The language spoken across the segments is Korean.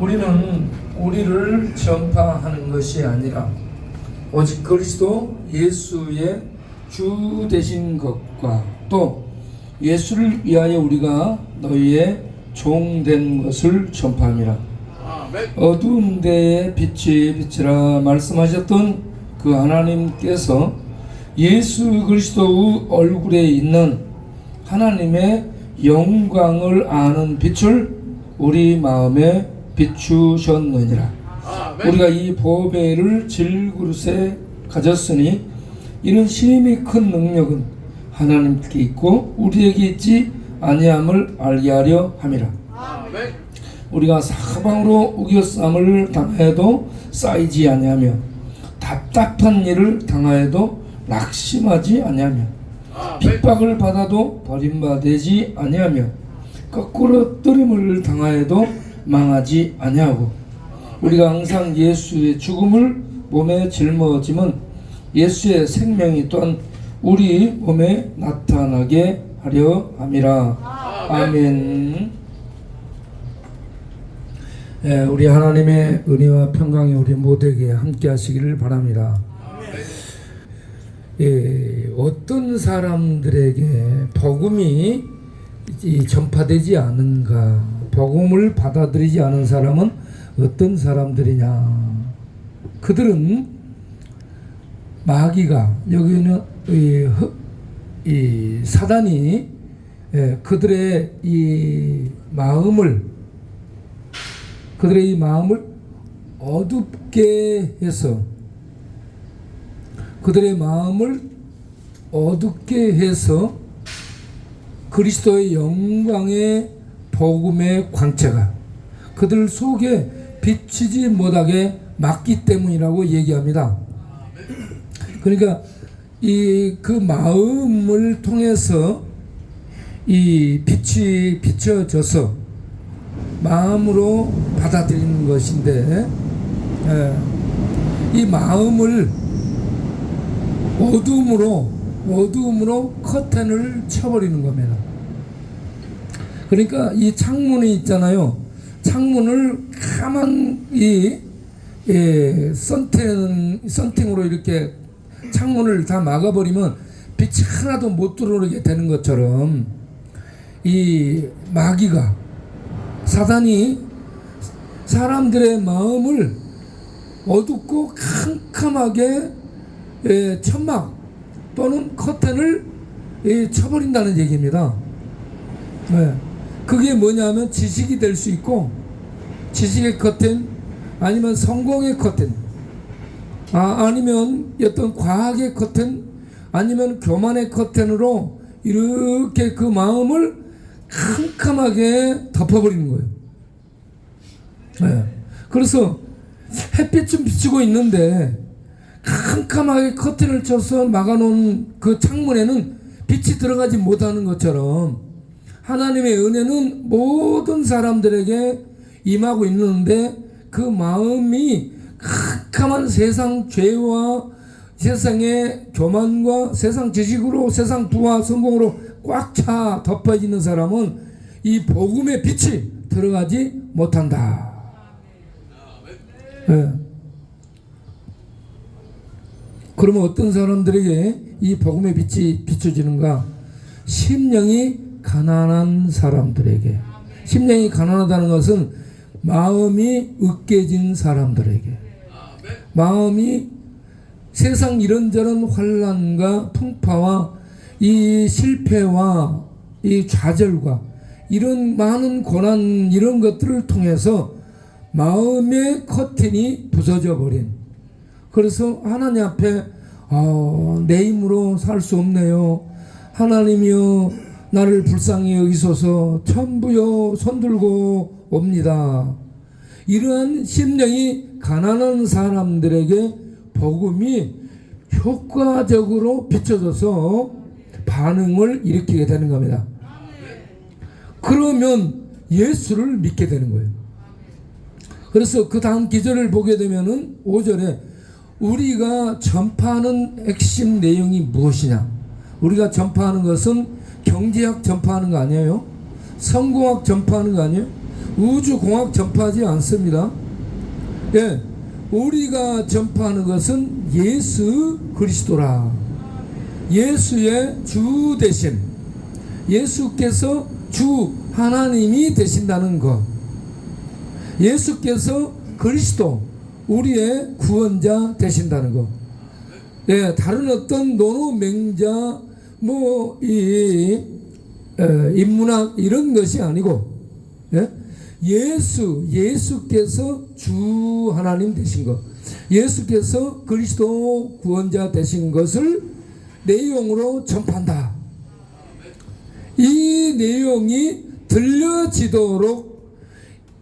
우리는 우리를 전파하는 것이 아니라 오직 그리스도 예수의 주 되신 것과 또 예수를 위하여 우리가 너희의 종 된 것을 전파함이라. 어두운 데에 빛이 비치라 말씀하셨던 그 하나님께서 예수 그리스도의 얼굴에 있는 하나님의 영광을 아는 빛을 우리 마음에 비추셨느니라. 우리가 이 보배를 질그릇에 가졌으니 이는 심히 큰 능력은 하나님께 있고 우리에게 있지 아니함을 알게 하려 함이라. 우리가 사방으로 우겨쌈을 당하여도 쌓이지 아니하며 답답한 일을 당하여도 낙심하지 아니하며 핍박을 받아도 버림받지 아니하며 거꾸로 뜨림을 당하여도 망하지 아니하고 우리가 항상 예수의 죽음을 몸에 짊어짐은 예수의 생명이 또한 우리 몸에 나타나게 하려 함이라. 아멘. 우리 하나님의 은혜와 평강이 우리 모두에게 함께 하시기를 바랍니다. 어떤 사람들에게 복음이 전파되지 않은가, 복음을 받아들이지 않은 사람은 어떤 사람들이냐. 그들은 마귀가, 여기는 이 사단이 그들의 이 마음을 어둡게 해서 그리스도의 영광의 복음의 광채가 그들 속에 비치지 못하게 막기 때문이라고 얘기합니다. 그러니까 그 마음을 통해서 이 빛이 비춰져서 마음으로 받아들이는 것인데, 이 마음을 어두움으로 커튼을 쳐버리는 겁니다. 그러니까 이 창문이 있잖아요. 창문을 가만히 썬팅으로 이렇게 창문을 다 막아버리면 빛이 하나도 못 들어오게 되는 것처럼 이 마귀가, 사단이 사람들의 마음을 어둡고 캄캄하게 천막 또는 커튼을 쳐버린다는 얘기입니다. 그게 뭐냐면 지식이 될 수 있고, 지식의 커튼, 아니면 성공의 커튼, 아니면 어떤 과학의 커튼, 아니면 교만의 커튼으로 이렇게 그 마음을 캄캄하게 덮어버리는 거예요. 그래서 햇빛은 비치고 있는데 캄캄하게 커튼을 쳐서 막아놓은 그 창문에는 빛이 들어가지 못하는 것처럼 하나님의 은혜는 모든 사람들에게 임하고 있는데 그 마음이 캄캄한 세상 죄와 세상의 교만과 세상 지식으로, 세상 부와 성공으로 꽉 차 덮어지는 사람은 이 복음의 빛이 들어가지 못한다. 그러면 어떤 사람들에게 이 복음의 빛이 비춰지는가? 심령이 가난한 사람들에게. 심령이 가난하다는 것은 마음이 으깨진 사람들에게, 마음이 세상 이런저런 환난과 풍파와 이 실패와 이 좌절과 이런 많은 고난, 이런 것들을 통해서 마음의 커튼이 부서져 버린, 그래서 하나님 앞에 내 힘으로 살 수 없네요, 하나님이여 나를 불쌍히 여기소서, 천부여 손들고 옵니다. 이러한 심령이 가난한 사람들에게 복음이 효과적으로 비춰져서 반응을 일으키게 되는 겁니다. 그러면 예수를 믿게 되는 거예요. 그래서 그 다음 기절을 보게 되면은 5절에 우리가 전파하는 핵심 내용이 무엇이냐? 우리가 전파하는 것은 경제학 전파하는 거 아니에요? 성공학 전파하는 거 아니에요? 우주공학 전파하지 않습니다. 예, 우리가 전파하는 것은 예수 그리스도라. 예수의 주 되심, 예수께서 주 하나님이 되신다는 것, 예수께서 그리스도 우리의 구원자 되신다는 것. 예, 다른 어떤 논어 맹자 인문학 이런 것이 아니고, 예? 예수께서 주 하나님 되신 것, 예수께서 그리스도 구원자 되신 것을 내용으로 전파한다. 이 내용이 들려지도록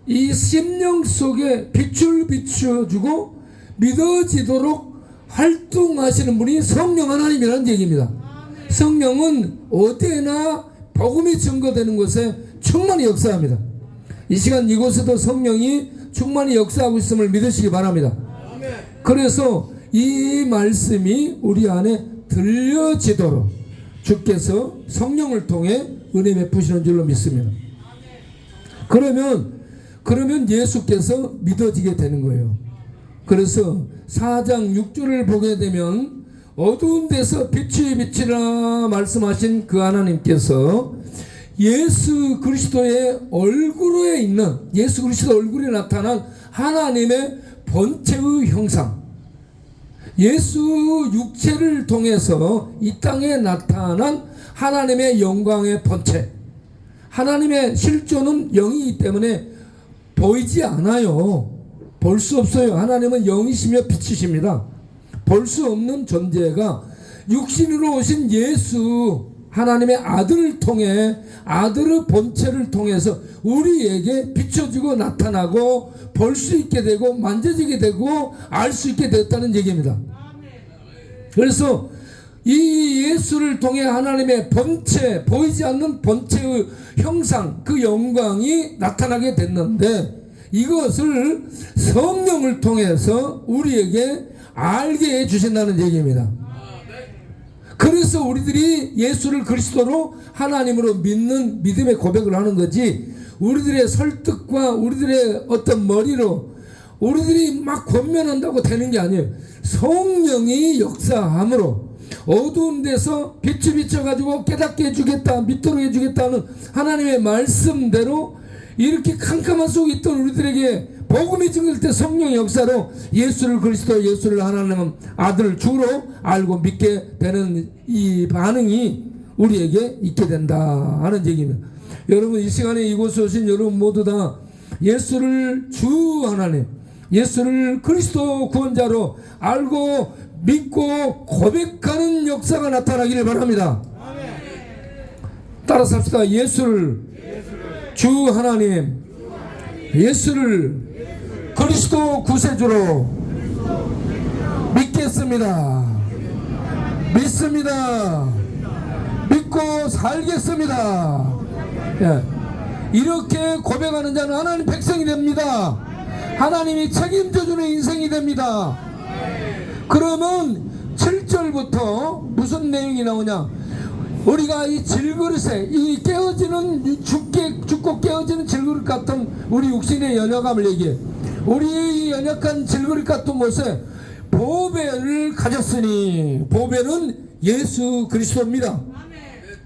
이 심령 속에 빛을 비춰주고 믿어지도록 활동하시는 분이 성령 하나님이라는 얘기입니다. 성령은 어디에나 복음이 증거되는 곳에 충만히 역사합니다. 이 시간 이곳에도 성령이 충만히 역사하고 있음을 믿으시기 바랍니다. 그래서 이 말씀이 우리 안에 들려지도록 주께서 성령을 통해 은혜 베푸시는 줄로 믿습니다. 그러면 예수께서 믿어지게 되는 거예요. 그래서 4장 6절을 보게 되면 어두운 데서 빛이 비치라 말씀하신 그 하나님께서 예수 그리스도의 얼굴에 있는, 예수 그리스도 얼굴에 나타난 하나님의 본체의 형상, 예수 육체를 통해서 이 땅에 나타난 하나님의 영광의 본체, 하나님의 실존은 영이기 때문에 보이지 않아요. 볼 수 없어요. 하나님은 영이시며 빛이십니다. 볼 수 없는 존재가 육신으로 오신 예수 하나님의 아들을 통해, 아들의 본체를 통해서 우리에게 비춰주고 나타나고 볼 수 있게 되고 만져지게 되고 알 수 있게 됐다는 얘기입니다. 그래서 이 예수를 통해 하나님의 본체, 보이지 않는 본체의 형상, 그 영광이 나타나게 됐는데, 이것을 성령을 통해서 우리에게 알게 해주신다는 얘기입니다. 그래서 우리들이 예수를 그리스도로 하나님으로 믿는 믿음의 고백을 하는 거지, 우리들의 설득과 우리들의 어떤 머리로 우리들이 막 권면한다고 되는 게 아니에요. 성령이 역사함으로 어두운 데서 빛이 비춰가지고 깨닫게 해주겠다, 믿도록 해주겠다는 하나님의 말씀대로 이렇게 캄캄한 속에 있던 우리들에게 복음이 증거될 때 성령의 역사로 예수를 그리스도, 예수를 하나님 아들을 주로 알고 믿게 되는 이 반응이 우리에게 있게 된다 하는 얘기입니다. 여러분, 이 시간에 이곳에 오신 여러분 모두 다 예수를 주 하나님, 예수를 그리스도 구원자로 알고 믿고 고백하는 역사가 나타나기를 바랍니다. 따라서 합시다. 예수를 주 하나님, 예수를 그리스도 구세주로 믿겠습니다. 믿습니다. 믿고 살겠습니다. 예. 이렇게 고백하는 자는 하나님 백성이 됩니다. 하나님이 책임져주는 인생이 됩니다. 그러면 7절부터 무슨 내용이 나오냐? 우리가 이 질그릇에, 이 깨어지는, 죽고 깨어지는 질그릇 같은 우리 육신의 연약함을 얘기해. 우리의 연약한 질그릇 같은 곳에 보배를 가졌으니, 보배는 예수 그리스도입니다.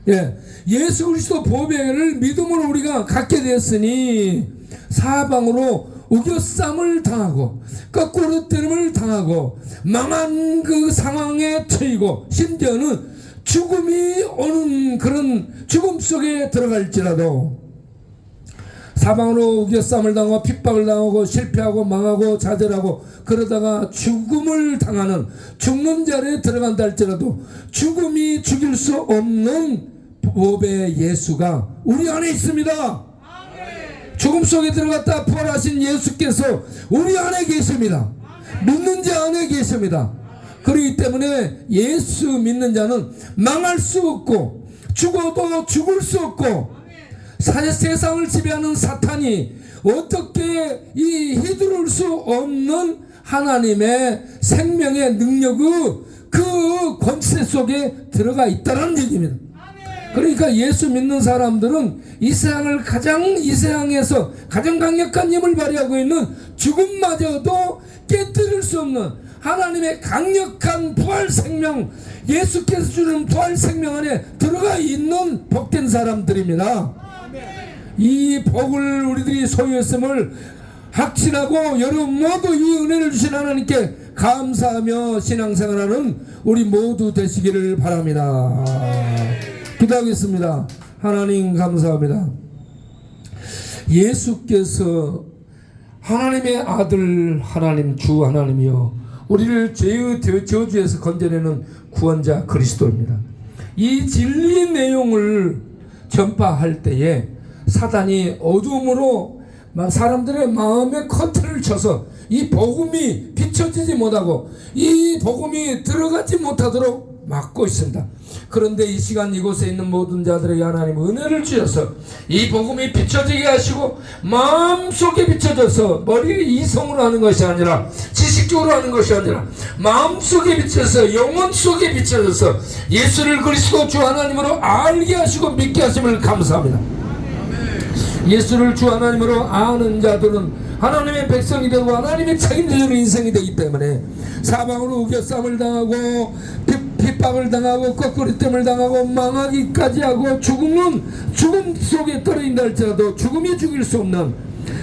예, 예수 그리스도 보배를 믿음으로 우리가 갖게 되었으니 사방으로 우겨쌈을 당하고 거꾸로 때림을 당하고 망한 그 상황에 처이고 심지어는 죽음이 오는 그런 죽음 속에 들어갈지라도 사방으로 우겨쌈을 당하고 핍박을 당하고 실패하고 망하고 좌절하고 그러다가 죽음을 당하는 죽는 자리에 들어간다 할지라도 죽음이 죽일 수 없는 보배 예수가 우리 안에 있습니다. 죽음 속에 들어갔다 부활하신 예수께서 우리 안에 계십니다. 믿는 자 안에 계십니다. 그렇기 때문에 예수 믿는 자는 망할 수 없고 죽어도 죽을 수 없고 세상을 지배하는 사탄이 어떻게 이 휘두를 수 없는 하나님의 생명의 능력의 그 권세 속에 들어가 있다는 얘기입니다. 그러니까 예수 믿는 사람들은 이 세상에서 가장 강력한 힘을 발휘하고 있는 죽음마저도 깨뜨릴 수 없는 하나님의 강력한 부활 생명, 예수께서 주는 부활 생명 안에 들어가 있는 복된 사람들입니다. 이 복을 우리들이 소유했음을 확신하고 여러분 모두 이 은혜를 주신 하나님께 감사하며 신앙생활하는 우리 모두 되시기를 바랍니다. 기도하겠습니다. 하나님 감사합니다. 예수께서 하나님의 아들, 하나님 주 하나님이요 우리를 죄의 저주에서 건져내는 구원자 그리스도입니다. 이 진리의 내용을 전파할 때에 사단이 어둠으로 사람들의 마음에 커튼을 쳐서 이 복음이 비춰지지 못하고 이 복음이 들어가지 못하도록 막고 있습니다. 그런데 이 시간 이곳에 있는 모든 자들에게 하나님 은혜를 주셔서 이 복음이 비춰지게 하시고 마음속에 비춰져서 머리를 이성으로 하는 것이 아니라 지식적으로 하는 것이 아니라 마음속에 비춰서 영혼 속에 비춰져서 예수를 그리스도 주 하나님으로 알게 하시고 믿게 하심을 감사합니다. 예수를 주 하나님으로 아는 자들은 하나님의 백성이 되고 하나님의 책임져주는 인생이 되기 때문에 사방으로 우겨쌈을 당하고 핍박을 당하고 거꾸리됨을 당하고 망하기까지 하고 죽음 속에 떨어진다 할지라도 죽음이 죽일 수 없는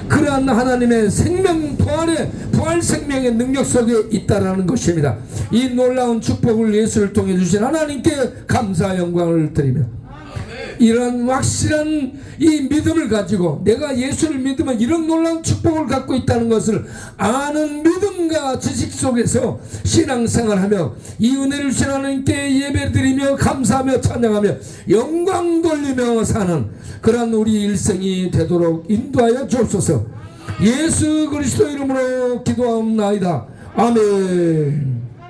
그러한 하나님의 생명 부활 생명의 능력 속에 있다라는 것입니다. 이 놀라운 축복을 예수를 통해 주신 하나님께 감사 영광을 드리며 이런 확실한 이 믿음을 가지고 내가 예수를 믿으면 이런 놀라운 축복을 갖고 있다는 것을 아는 믿음과 지식 속에서 신앙생활하며 이 은혜를 주신 하나님께 예배드리며 감사하며 찬양하며 영광 돌리며 사는 그런 우리 일생이 되도록 인도하여 주옵소서. 예수 그리스도 이름으로 기도하옵나이다. 아멘.